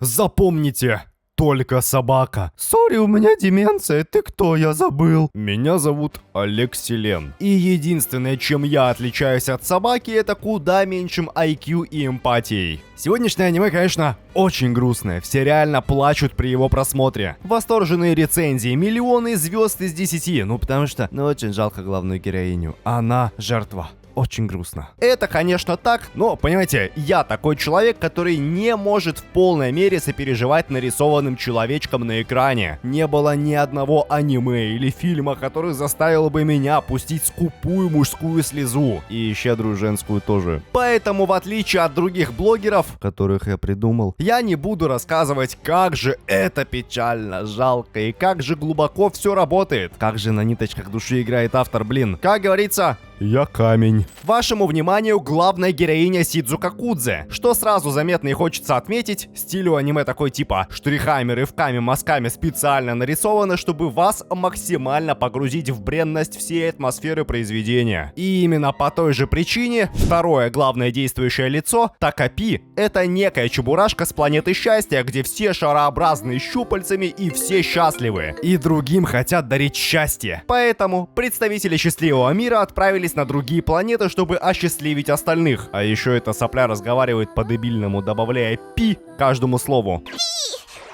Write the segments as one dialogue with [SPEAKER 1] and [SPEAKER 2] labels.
[SPEAKER 1] Запомните, только собака. Сори, у меня деменция. Ты кто? Я забыл. Меня зовут Олег Селен. И единственное, чем я отличаюсь от собаки, это куда меньшим IQ и эмпатией. Сегодняшнее аниме, конечно, очень грустное. Все реально плачут при его просмотре. Восторженные рецензии, миллионы звезд из 10. Ну, потому что, очень жалко главную героиню. Она жертва. Очень грустно. Это, конечно, так, но, понимаете, я такой человек, который не может в полной мере сопереживать нарисованным человечкам на экране. Не было ни одного аниме или фильма, который заставил бы меня пустить скупую мужскую слезу. И щедрую женскую тоже. Поэтому, в отличие от других блогеров, которых я придумал, я не буду рассказывать, как же это печально, жалко и как же глубоко все работает. Как же на ниточках души играет автор, блин. Как говорится... Я камень. Вашему вниманию главная героиня Сидзука Кудзе. Что сразу заметно и хочется отметить, стиль у аниме такой типа штрихами, рывками, мазками специально нарисовано, чтобы вас максимально погрузить в бренность всей атмосферы произведения. И именно по той же причине второе главное действующее лицо, Такапи, это некая чебурашка с планеты счастья, где все шарообразные щупальцами и все счастливы. И другим хотят дарить счастье. Поэтому представители счастливого мира отправились на другие планеты, чтобы осчастливить остальных. А еще эта сопля разговаривает по-дебильному, добавляя пи каждому слову.
[SPEAKER 2] Пи!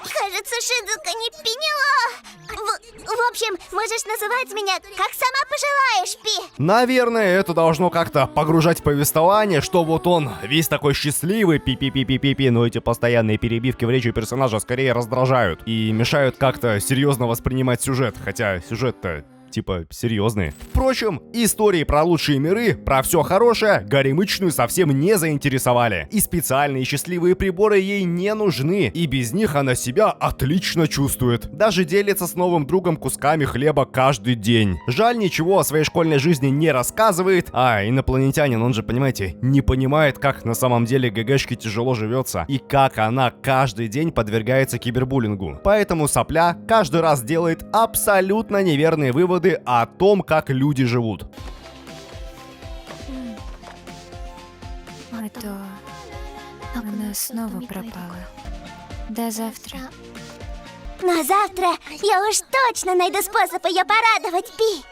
[SPEAKER 2] Кажется, Шидзука не поняла. В общем, можешь называть меня как сама пожелаешь, Пи.
[SPEAKER 1] Наверное, это должно как-то погружать в повествование, что вот он весь такой счастливый, пи-пи-пи-пи-пи-пи, но эти постоянные перебивки в речи персонажа скорее раздражают и мешают как-то серьезно воспринимать сюжет, хотя сюжет-то... типа, серьезные. Впрочем, истории про лучшие миры, про все хорошее, Горемычную совсем не заинтересовали. И специальные счастливые приборы ей не нужны, и без них она себя отлично чувствует. Даже делится с новым другом кусками хлеба каждый день. Жаль, ничего о своей школьной жизни не рассказывает, а инопланетянин, он же, понимаете, не понимает, как на самом деле ГГшке тяжело живется, и как она каждый день подвергается кибербуллингу. Поэтому сопля каждый раз делает абсолютно неверные выводы о том, как люди живут.
[SPEAKER 3] А то она снова пропала. До завтра.
[SPEAKER 2] На завтра я уж точно найду способ ее порадовать, Пи.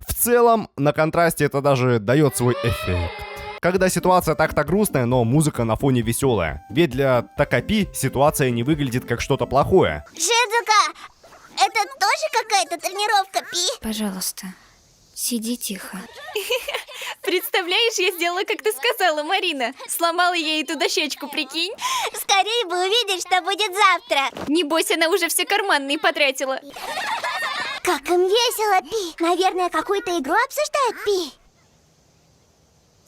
[SPEAKER 1] В целом, на контрасте это даже дает свой эффект. Когда ситуация так-то грустная, но музыка на фоне веселая. Ведь для Такапи ситуация не выглядит как что-то плохое.
[SPEAKER 2] Шидзука, это тоже какая-то тренировка, Пи?
[SPEAKER 3] Пожалуйста, сиди тихо.
[SPEAKER 4] Представляешь, я сделала, как ты сказала, Марина. Сломала ей эту дощечку, прикинь.
[SPEAKER 2] Скорее бы увидеть, что будет завтра.
[SPEAKER 4] Небось, она уже все карманные потратила.
[SPEAKER 2] Как им весело, Пи. Наверное, какую-то игру обсуждают, Пи.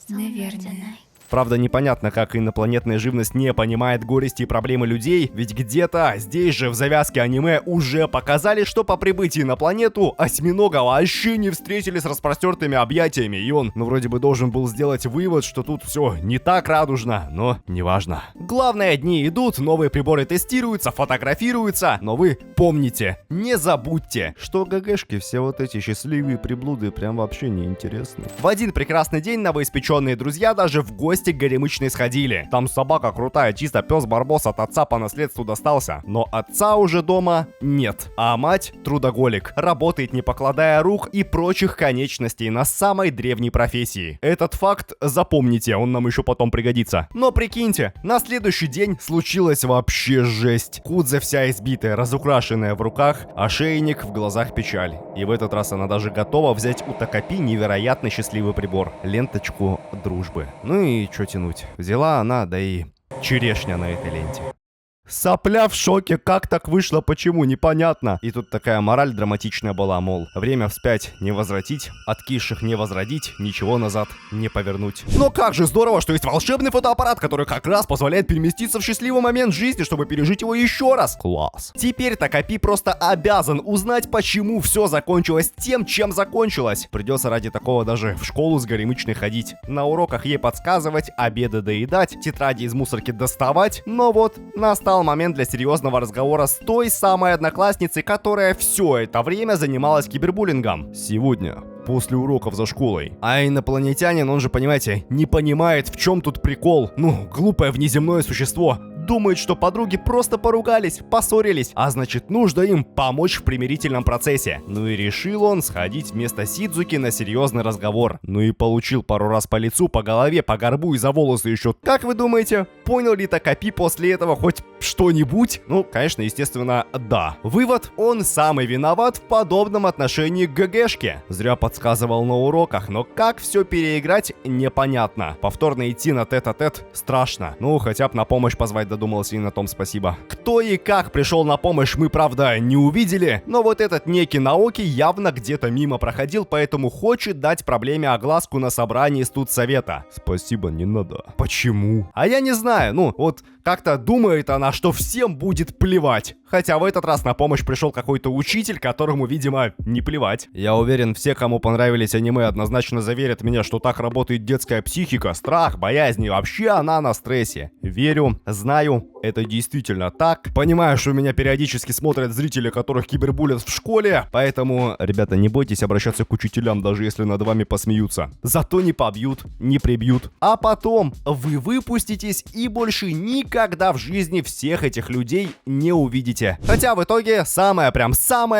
[SPEAKER 3] Наверное.
[SPEAKER 1] Правда, непонятно, как инопланетная живность не понимает горести и проблемы людей, ведь где-то здесь же в завязке аниме уже показали, что по прибытии на планету осьминога вообще не встретили с распростертыми объятиями, и он, вроде бы должен был сделать вывод, что тут все не так радужно, но неважно. Главное, дни идут, новые приборы тестируются, фотографируются, но вы помните, не забудьте, что ГГшки все вот эти счастливые приблуды прям вообще не интересны. В один прекрасный день новоиспеченные друзья даже в гости к Горемычной сходили. Там собака крутая, чисто пес Барбос от отца по наследству достался. Но отца уже дома нет. А мать трудоголик. Работает не покладая рук и прочих конечностей на самой древней профессии. Этот факт запомните, он нам еще потом пригодится. Но прикиньте, на следующий день случилась вообще жесть. Кудзе вся избитая, разукрашенная в руках, ошейник, в глазах печаль. И в этот раз она даже готова взять у Такапи невероятно счастливый прибор. Ленточку дружбы. Ну и что тянуть? Взяла она, да и черешня на этой ленте. Сопля в шоке, как так вышло, почему, непонятно. И тут такая мораль драматичная была, мол, время вспять не возвратить, откисших не возродить, ничего назад не повернуть. Но как же здорово, что есть волшебный фотоаппарат, который как раз позволяет переместиться в счастливый момент жизни, чтобы пережить его еще раз. Класс. Теперь Такапи просто обязан узнать, почему все закончилось тем, чем закончилось. Придется ради такого даже в школу с Горемычной ходить, на уроках ей подсказывать, обеды доедать, тетради из мусорки доставать. Но вот настал момент для серьезного разговора с той самой одноклассницей, которая все это время занималась кибербуллингом. Сегодня, после уроков за школой. А инопланетянин, он же, понимаете, не понимает, в чем тут прикол. Ну, глупое внеземное существо думает, что подруги просто поругались, поссорились, а значит нужно им помочь в примирительном процессе. Ну и решил он сходить вместо Сидзуки на серьезный разговор. Ну и получил пару раз по лицу, по голове, по горбу и за волосы еще. Как вы думаете, понял ли Такапи после этого хоть что-нибудь? Ну, конечно, естественно, да. Вывод: он самый виноват в подобном отношении к ГГшке. Зря подсказывал на уроках, но как все переиграть, непонятно. Повторно идти на тет-а-тет страшно. Ну, хотя бы на помощь позвать додумался, и на том спасибо. Кто и как пришел на помощь, мы, правда, не увидели, но вот этот некий Наоки явно где-то мимо проходил, поэтому хочет дать проблеме огласку на собрании студсовета. Спасибо, не надо. Почему? А я не знаю, ну, вот как-то думает она, что всем будет плевать. Хотя в этот раз на помощь пришел какой-то учитель, которому, видимо, не плевать. Я уверен, все, кому понравились аниме, однозначно заверят меня, что так работает детская психика, страх, боязнь и вообще она на стрессе. Верю, знаю, это действительно так. Понимаю, что меня периодически смотрят зрители, которых кибербулят в школе, поэтому, ребята, не бойтесь обращаться к учителям, даже если над вами посмеются. Зато не побьют, не прибьют. А потом вы выпуститесь и больше никогда в жизни всех этих людей не увидите. Хотя в итоге самое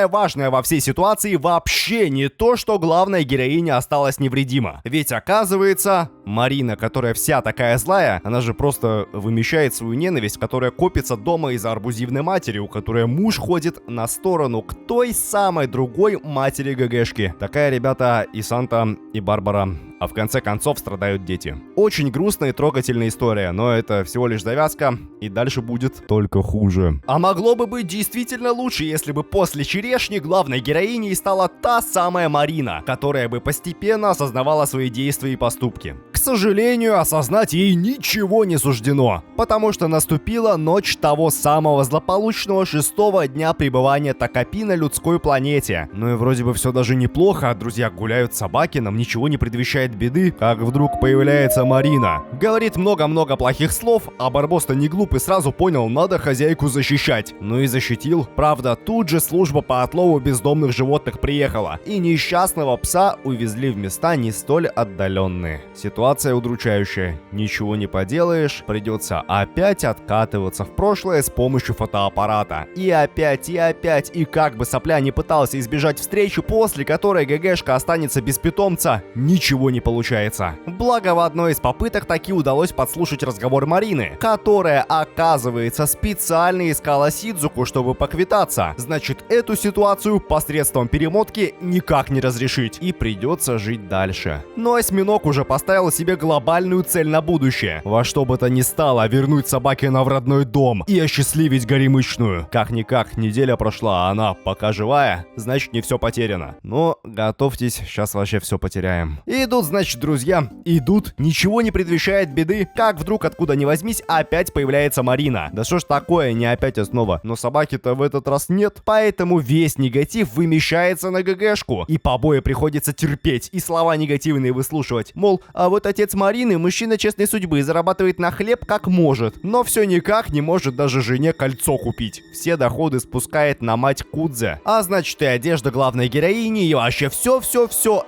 [SPEAKER 1] важное во всей ситуации вообще не то, что главная героиня осталась невредима. Ведь оказывается, Марина, которая вся такая злая, она же просто вымещает свою ненависть, которая копится дома из-за абьюзивной матери, у которой муж ходит на сторону к той самой другой матери ГГшки. Такая, ребята, и Санта, и Барбара. А в конце концов страдают дети. Очень грустная и трогательная история, но это всего лишь завязка, и дальше будет только хуже. А могло бы быть действительно лучше, если бы после черешни главной героиней стала та самая Марина, которая бы постепенно осознавала свои действия и поступки. К сожалению, осознать ей ничего не суждено, потому что наступила ночь того самого злополучного 6-го дня пребывания Такапи на людской планете. Ну и вроде бы все даже неплохо, друзья, гуляют собаки, нам ничего не предвещает беды, как вдруг появляется Марина. Говорит много-много плохих слов, а Барбос-то не глупый, сразу понял, надо хозяйку защищать. Ну и защитил. Правда, тут же служба по отлову бездомных животных приехала, и несчастного пса увезли в места не столь отдаленные. Ситуация удручающая. Ничего не поделаешь, придется опять откатываться в прошлое с помощью фотоаппарата. И опять, и как бы сопля не пытался избежать встречи, после которой ГГшка останется без питомца, ничего не получается. Благо, в одной из попыток таки удалось подслушать разговор Марины, которая, оказывается, специально искала Сидзуку, чтобы поквитаться. Значит, эту ситуацию посредством перемотки никак не разрешить, и придется жить дальше. Но осьминог уже поставил себе глобальную цель на будущее. Во что бы то ни стало, вернуть Собакина в родной дом и осчастливить Горемычную. Как-никак, неделя прошла, а она пока живая, значит, не все потеряно. Но готовьтесь, сейчас вообще все потеряем. Идут, значит, друзья, идут, ничего не предвещает беды, как вдруг откуда ни возьмись опять появляется Марина. Да что ж такое, не опять снова. Но собаки-то в этот раз нет, поэтому весь негатив вымещается на ГГшку. И побои приходится терпеть, и слова негативные выслушивать. Мол, а вот отец Марины, мужчина честной судьбы, зарабатывает на хлеб как может, но все никак не может даже жене кольцо купить. Все доходы спускает на мать Кудзе. А значит, и одежда главной героини, и вообще все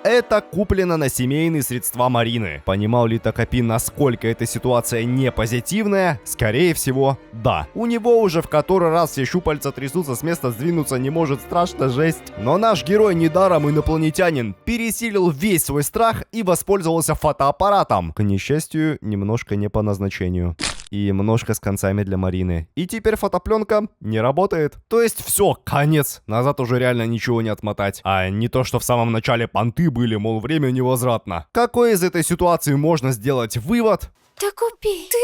[SPEAKER 1] это куплено на семейные средства Марины. Понимал ли Такапи, насколько эта ситуация не позитивная? Скорее всего, да. У него уже в который раз все щупальца трясутся, с места сдвинуться не может, страшно, жесть. Но наш герой, недаром инопланетянин, пересилил весь свой страх и воспользовался фотоаппаратом. К несчастью, немножко не по назначению. И немножко с концами для Марины. И теперь фотопленка не работает. То есть все, конец. Назад уже реально ничего не отмотать. А не то, что в самом начале понты были, мол, время невозвратно. Какой из этой ситуации можно сделать вывод?
[SPEAKER 4] Такапи, ты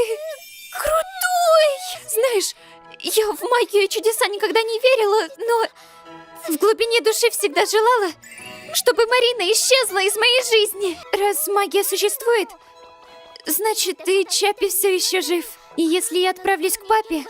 [SPEAKER 4] крутой! Знаешь, я в магию и чудеса никогда не верила, но в глубине души всегда желала, чтобы Марина исчезла из моей жизни. Раз магия существует, значит, ты, Чаппи, все еще жив. И если я отправлюсь к папе,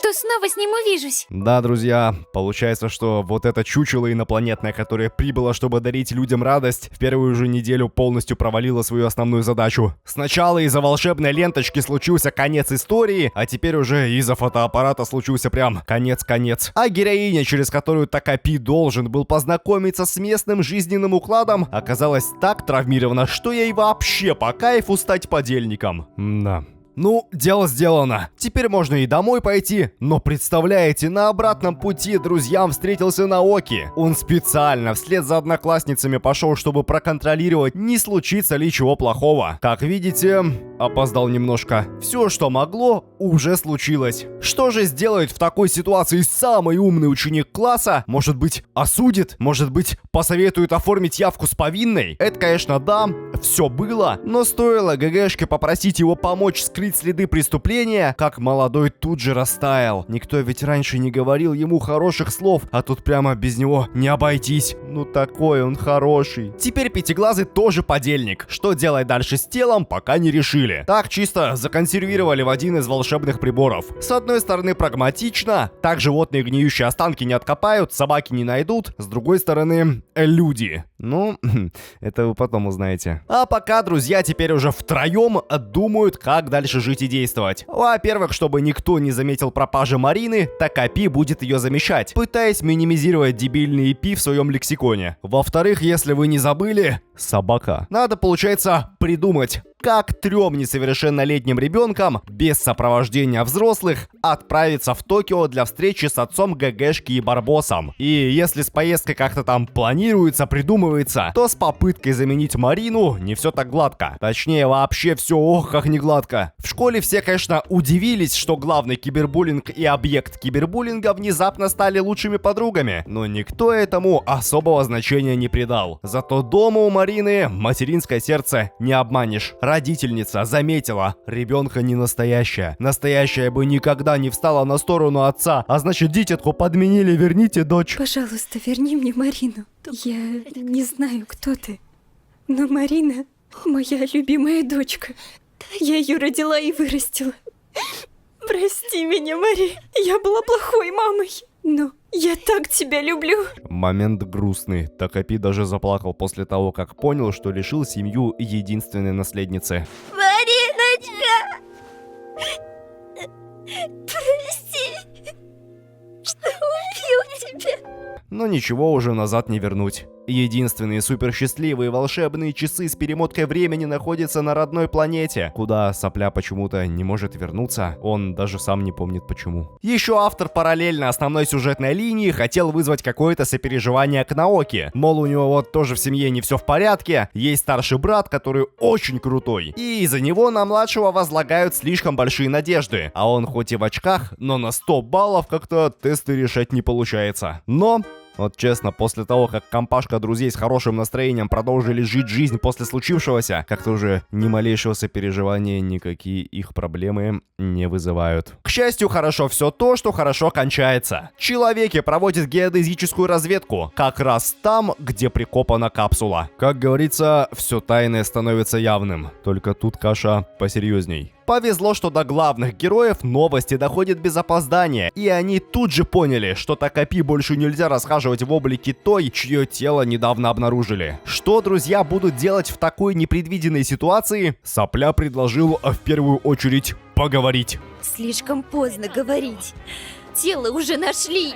[SPEAKER 4] то снова с ним увижусь.
[SPEAKER 1] Да, друзья, получается, что вот это чучело инопланетное, которое прибыло, чтобы дарить людям радость, в первую же неделю полностью провалило свою основную задачу. Сначала из-за волшебной ленточки случился конец истории, а теперь уже из-за фотоаппарата случился прям конец-конец. А героиня, через которую Такапи должен был познакомиться с местным жизненным укладом, оказалась так травмирована, что ей вообще по кайфу стать подельником. Да. Ну, дело сделано. Теперь можно и домой пойти. Но представляете, на обратном пути друзьям встретился Наоки. Он специально вслед за одноклассницами пошел, чтобы проконтролировать, не случится ли чего плохого. Как видите, опоздал немножко. Все, что могло, уже случилось. Что же сделает в такой ситуации самый умный ученик класса? Может быть, осудит? Может быть, посоветует оформить явку с повинной? Это, конечно, да, все было, но стоило ГГшке попросить его помочь скрыть следы преступления, как молодой тут же растаял. Никто ведь раньше не говорил ему хороших слов, а тут прямо без него не обойтись. Ну такой он хороший. Теперь Пятиглазый тоже подельник. Что делать дальше с телом, пока не решили. Так чисто законсервировали в один из волшебных приборов. С одной стороны прагматично, так животные гниющие останки не откопают, собаки не найдут. С другой стороны, люди. Ну, это вы потом узнаете. А пока друзья теперь уже втроем думают, как дальше жить и действовать. Во-первых, чтобы никто не заметил пропажи Марины, Такапи будет ее замещать, пытаясь минимизировать дебильные пи в своем лексиконе. Во-вторых, если вы не забыли, собака. Надо, получается, придумать, как 3 несовершеннолетним ребенкам без сопровождения взрослых отправиться в Токио для встречи с отцом ГГшки и Барбосом. И если с поездкой как-то там планируется, придумывается, то с попыткой заменить Марину не все так гладко. Точнее, вообще все ох как не гладко. В школе все, конечно, удивились, что главный кибербуллинг и объект кибербуллинга внезапно стали лучшими подругами, но никто этому особого значения не придал. Зато дома у Марины материнское сердце не обманешь. Родительница заметила, ребенка не настоящая. Настоящая бы никогда не встала на сторону отца, а значит, дитятку подменили, верните дочь.
[SPEAKER 3] Пожалуйста, верни мне Марину. Я не знаю, кто ты, но Марина моя любимая дочка. Я ее родила и вырастила. Прости меня, Мари. Я была плохой мамой, но я так тебя люблю.
[SPEAKER 1] Момент грустный. Такапи даже заплакал после того, как понял, что лишил семью единственной наследницы.
[SPEAKER 2] Мариночка! Прости, что убил тебя.
[SPEAKER 1] Но ничего уже назад не вернуть. Единственные суперсчастливые волшебные часы с перемоткой времени находятся на родной планете, куда сопля почему-то не может вернуться, он даже сам не помнит почему. Еще автор параллельно основной сюжетной линии хотел вызвать какое-то сопереживание к Наоки. Мол, у него вот тоже в семье не все в порядке, есть старший брат, который очень крутой, и из-за него на младшего возлагают слишком большие надежды, а он хоть и в очках, но на 100 баллов как-то тесты решать не получается. Но... вот честно, после того, как компашка друзей с хорошим настроением продолжили жить жизнь после случившегося, как-то уже ни малейшего сопереживания никакие их проблемы не вызывают. К счастью, хорошо все то, что хорошо кончается. Человеки проводят геодезическую разведку, как раз там, где прикопана капсула. Как говорится, все тайное становится явным, только тут каша посерьезней. Повезло, что до главных героев новости доходят без опоздания, и они тут же поняли, что Такапи больше нельзя расхаживать в облике той, чье тело недавно обнаружили. Что друзья будут делать в такой непредвиденной ситуации? Сопля предложил в первую очередь поговорить.
[SPEAKER 4] Слишком поздно говорить. Тело уже нашли.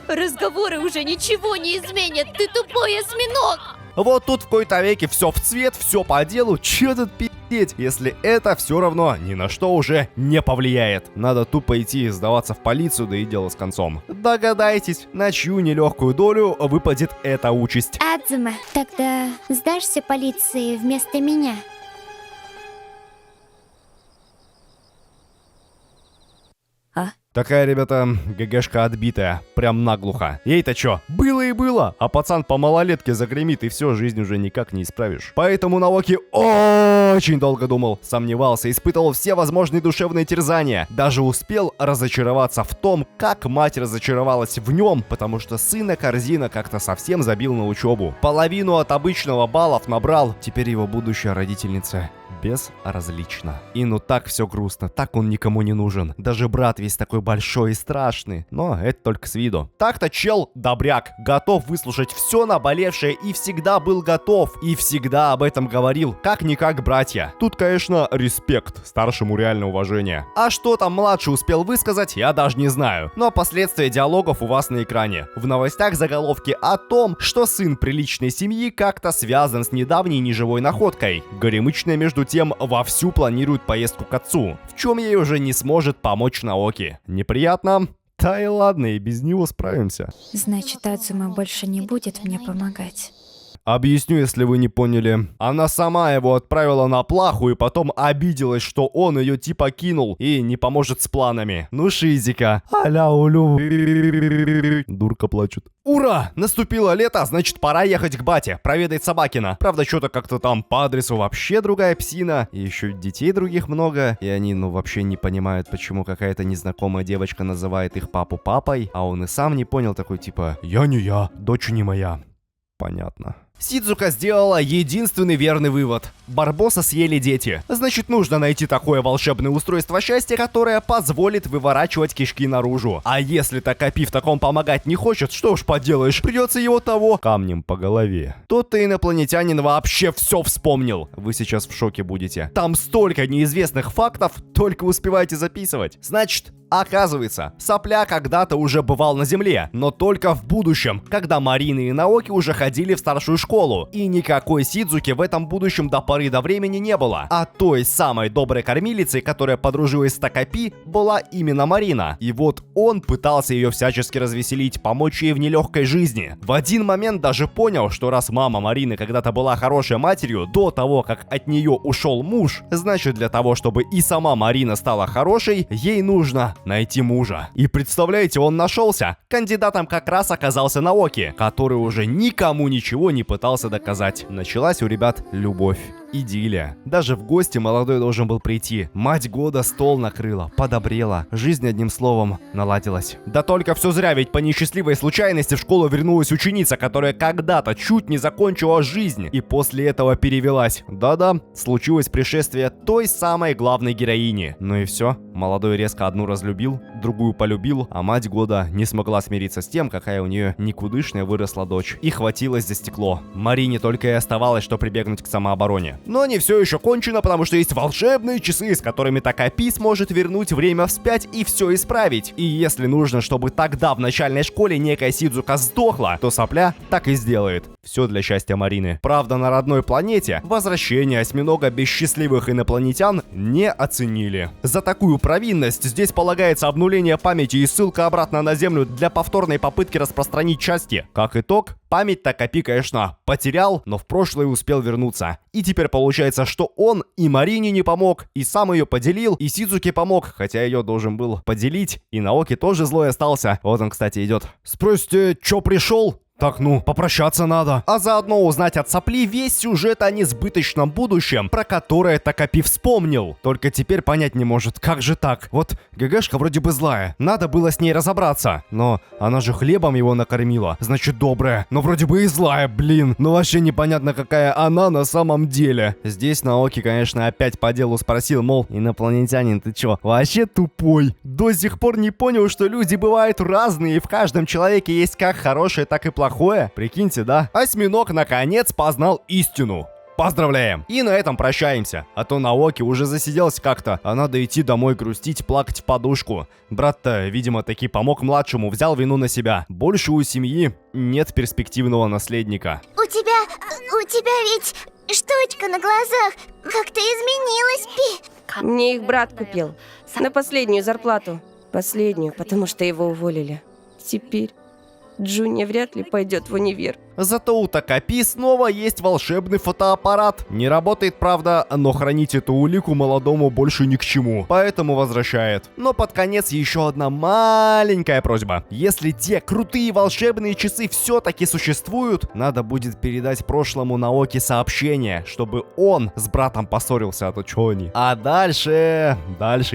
[SPEAKER 4] Разговоры уже ничего не изменят. Ты тупой осьминог.
[SPEAKER 1] Вот тут в кои-то веке все в цвет, все по делу, че тут пи***ть, если это все равно ни на что уже не повлияет. Надо тупо идти сдаваться в полицию, да и дело с концом. Догадайтесь, на чью нелегкую долю выпадет эта участь.
[SPEAKER 2] Адзума, тогда сдашься полиции вместо меня?
[SPEAKER 1] Такая, ребята, ГГшка отбитая, прям наглухо. Ей-то чё, было и было, а пацан по малолетке загремит, и все, жизнь уже никак не исправишь. Поэтому Наоки очень долго думал, сомневался, испытывал все возможные душевные терзания. Даже успел разочароваться в том, как мать разочаровалась в нем, потому что сына Корзина как-то совсем забил на учебу. Половину от обычного баллов набрал, теперь его будущая родительница безразлично. И ну так все грустно, так он никому не нужен. Даже брат весь такой большой и страшный. Но это только с виду. Так-то чел добряк, готов выслушать все наболевшее и всегда был готов. И всегда об этом говорил, как-никак братья. Тут, конечно, респект, старшему реально уважение. А что там младший успел высказать, я даже не знаю. Но последствия диалогов у вас на экране. В новостях заголовки о том, что сын приличной семьи как-то связан с недавней неживой находкой. Горемычная между тем вовсю планирует поездку к отцу, в чем ей уже не сможет помочь Наоки. Неприятно? Да и ладно, и без него справимся.
[SPEAKER 4] Значит, Адзума больше не будет мне помогать.
[SPEAKER 1] Объясню, если вы не поняли. Она сама его отправила на плаху и потом обиделась, что он ее типа кинул и не поможет с планами. Ну, Шизика. Аля улю. Дурка плачет. Ура! Наступило лето, значит пора ехать к бате, проведать Собакина. Правда, что-то как-то там по адресу вообще другая псина. И еще детей других много. И они, вообще не понимают, почему какая-то незнакомая девочка называет их папу папой. А он и сам не понял, такой типа: я не я, дочь не моя. Понятно. Сидзука сделала единственный верный вывод. Барбоса съели дети. Значит, нужно найти такое волшебное устройство счастья, которое позволит выворачивать кишки наружу. А если Такапи в таком помогать не хочет, что уж поделаешь, придется его того камнем по голове. Тот-то инопланетянин вообще все вспомнил. Вы сейчас в шоке будете. Там столько неизвестных фактов, только успевайте записывать. Значит, оказывается, Сопля когда-то уже бывал на Земле, но только в будущем, когда Марина и Наоки уже ходили в старшую школу. И никакой Сидзуки в этом будущем до поры до времени не было. А той самой доброй кормилицей, которая подружилась с Такапи, была именно Марина. И вот он пытался ее всячески развеселить, помочь ей в нелегкой жизни. В один момент даже понял, что раз мама Марины когда-то была хорошей матерью до того, как от нее ушел муж, значит, для того, чтобы и сама Марина стала хорошей, ей нужно найти мужа. И представляете, он нашелся. Кандидатом как раз оказался Наоки, который уже никому ничего не пытался доказать. Началась у ребят любовь. Идиллия. Даже в гости молодой должен был прийти. Мать года стол накрыла, подобрела. Жизнь, одним словом, наладилась. Да только все зря, ведь по несчастливой случайности в школу вернулась ученица, которая когда-то чуть не закончила жизнь и после этого перевелась. Да-да, случилось пришествие той самой главной героини. Ну и все. Молодой резко одну разлюбил, другую полюбил, а мать года не смогла смириться с тем, какая у нее никудышная выросла дочь. И хватилась за стекло. Марине только и оставалось, что прибегнуть к самообороне. Но не все еще кончено, потому что есть волшебные часы, с которыми Такапи сможет вернуть время вспять и все исправить. И если нужно, чтобы тогда в начальной школе некая Сидзука сдохла, то Сопля так и сделает. Все для счастья Марины. Правда, на родной планете возвращение осьминога без счастливых инопланетян не оценили. За такую провинность здесь полагается обнуление памяти и ссылка обратно на Землю для повторной попытки распространить части. Как итог, память Такапи, конечно, потерял, но в прошлое успел вернуться. И теперь получается, что он и Марине не помог, и сам ее поделил, и Сидзуке помог, хотя ее должен был поделить, и Наоки тоже злой остался. Вот он, кстати, идет. Спросите, чё пришел? Так, попрощаться надо. А заодно узнать от Сопли весь сюжет о несбыточном будущем, про которое Такапи вспомнил. Только теперь понять не может, как же так? Вот ГГшка вроде бы злая, надо было с ней разобраться. Но она же хлебом его накормила, значит добрая. Но вроде бы и злая, блин. Но вообще непонятно, какая она на самом деле. Здесь Наоки, конечно, опять по делу спросил, мол, инопланетянин, ты чё, вообще тупой? До сих пор не понял, что люди бывают разные, и в каждом человеке есть как хорошее, так и плохое. Прикиньте, да? Осьминог наконец познал истину. Поздравляем! И на этом прощаемся. А то Наоки уже засиделся как-то, а надо идти домой грустить, плакать в подушку. Брат-то, видимо, таки помог младшему, взял вину на себя. Больше у семьи нет перспективного наследника.
[SPEAKER 2] У тебя ведь штучка на глазах как-то изменилась, Пи.
[SPEAKER 5] Мне их брат купил. На последнюю зарплату. Последнюю, потому что его уволили. Теперь Джуния вряд ли пойдет в универ.
[SPEAKER 1] Зато у Такапи снова есть волшебный фотоаппарат. Не работает, правда, но хранить эту улику молодому больше ни к чему. Поэтому возвращает. Но под конец еще одна маленькая просьба. Если те крутые волшебные часы все-таки существуют, надо будет передать прошлому Наоки сообщение, чтобы он с братом поссорился, а то чё они. А дальше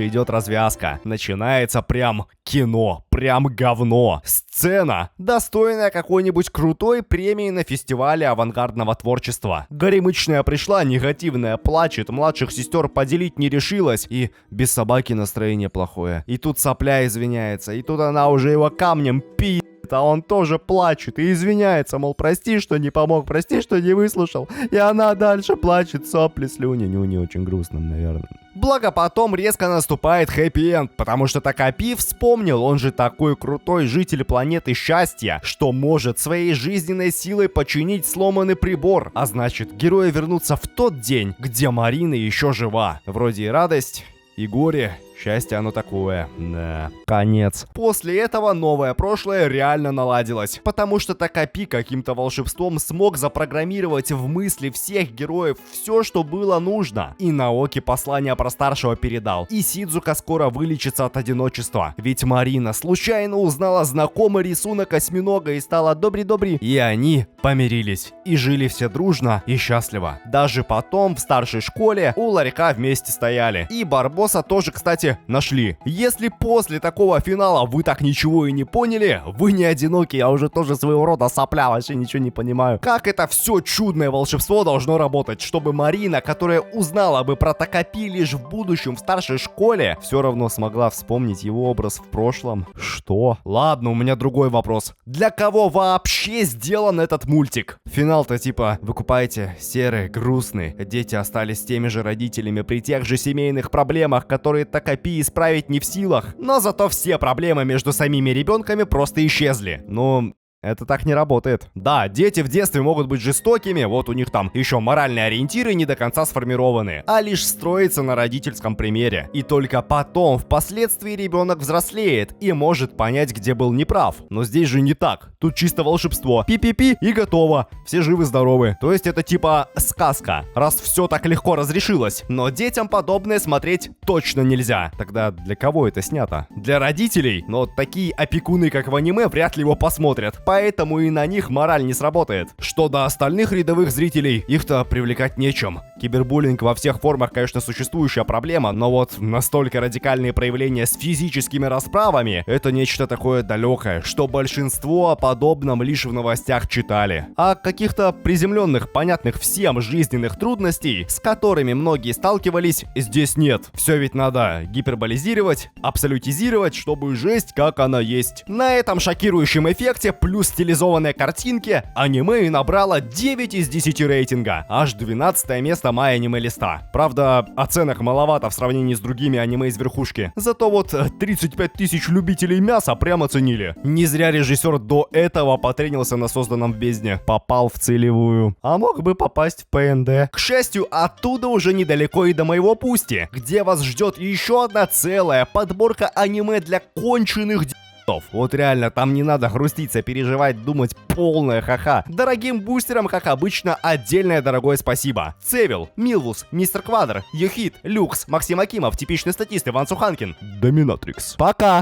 [SPEAKER 1] идет развязка. Начинается прям кино, прям говно. Сцена, достойная какой-нибудь крутой премии на фестивале авангардного творчества. Горемычная пришла, негативная, плачет, младших сестер поделить не решилась, и без собаки настроение плохое. И тут Сопля извиняется, и тут она уже его камнем пи***, а он тоже плачет и извиняется, мол, прости, что не помог, прости, что не выслушал. И она дальше плачет, сопли, слюни. Не очень грустно, наверное. Благо потом резко наступает хэппи-энд, потому что Такапи вспомнил, он же такой крутой житель планеты счастья, что может своей жизненной силой починить сломанный прибор. А значит, герои вернутся в тот день, где Марина еще жива. Вроде и радость, и горе. Счастье оно такое. Да. Конец. После этого новое прошлое реально наладилось. Потому что Такапи каким-то волшебством смог запрограммировать в мысли всех героев все, что было нужно. И Наоки послание про старшего передал. И Сидзука скоро вылечится от одиночества. Ведь Марина случайно узнала знакомый рисунок осьминога и стала добри-добри. И они помирились. И жили все дружно и счастливо. Даже потом в старшей школе у ларька вместе стояли. И Барбоса тоже, кстати, нашли. Если после такого финала вы так ничего и не поняли, вы не одиноки, я уже тоже своего рода сопля, вообще ничего не понимаю. Как это все чудное волшебство должно работать, чтобы Марина, которая узнала бы про Такапи лишь в будущем в старшей школе, все равно смогла вспомнить его образ в прошлом? Что? Ладно, у меня другой вопрос. Для кого вообще сделан этот мультик? Финал-то типа, вы купаете серый, грустный, дети остались с теми же родителями при тех же семейных проблемах, которые Такапи исправить не в силах, но зато все проблемы между самими ребенками просто исчезли. Ну, это так не работает. Да, дети в детстве могут быть жестокими, вот у них там еще моральные ориентиры не до конца сформированы, а лишь строятся на родительском примере. И только потом, впоследствии, ребенок взрослеет и может понять, где был неправ. Но здесь же не так. Тут чисто волшебство. Пи-пи-пи и готово. Все живы-здоровы. То есть это типа сказка, раз все так легко разрешилось. Но детям подобное смотреть точно нельзя. Тогда для кого это снято? Для родителей? Но такие опекуны, как в аниме, вряд ли его посмотрят. Поэтому и на них мораль не сработает. Что до остальных рядовых зрителей, их-то привлекать нечем. Кибербуллинг во всех формах, конечно, существующая проблема, но вот настолько радикальные проявления с физическими расправами — это нечто такое далекое, что большинство о подобном лишь в новостях читали. А каких-то приземленных, понятных всем жизненных трудностей, с которыми многие сталкивались, здесь нет. Все ведь надо гиперболизировать, абсолютизировать, чтобы жесть как она есть. На этом шокирующем эффекте плюс стилизованные картинки аниме и набрало 9 из 10 рейтинга. Аж 12 место моей аниме-листа. Правда, оценок маловато в сравнении с другими аниме из верхушки. Зато вот 35 тысяч любителей мяса прямо ценили. Не зря режиссер до этого потренился на созданном в бездне. Попал в целевую. А мог бы попасть в ПНД. К счастью, оттуда уже недалеко и до моего пусти, где вас ждет еще одна целая подборка аниме для конченых Вот реально, там не надо груститься, переживать, думать, полная ха-ха. Дорогим бустерам, как обычно, отдельное дорогое спасибо. Цевил, Милвус, Мистер Квадр, Йохит, Люкс, Максим Акимов, типичный статист Иван Суханкин, Доминатрикс. Пока!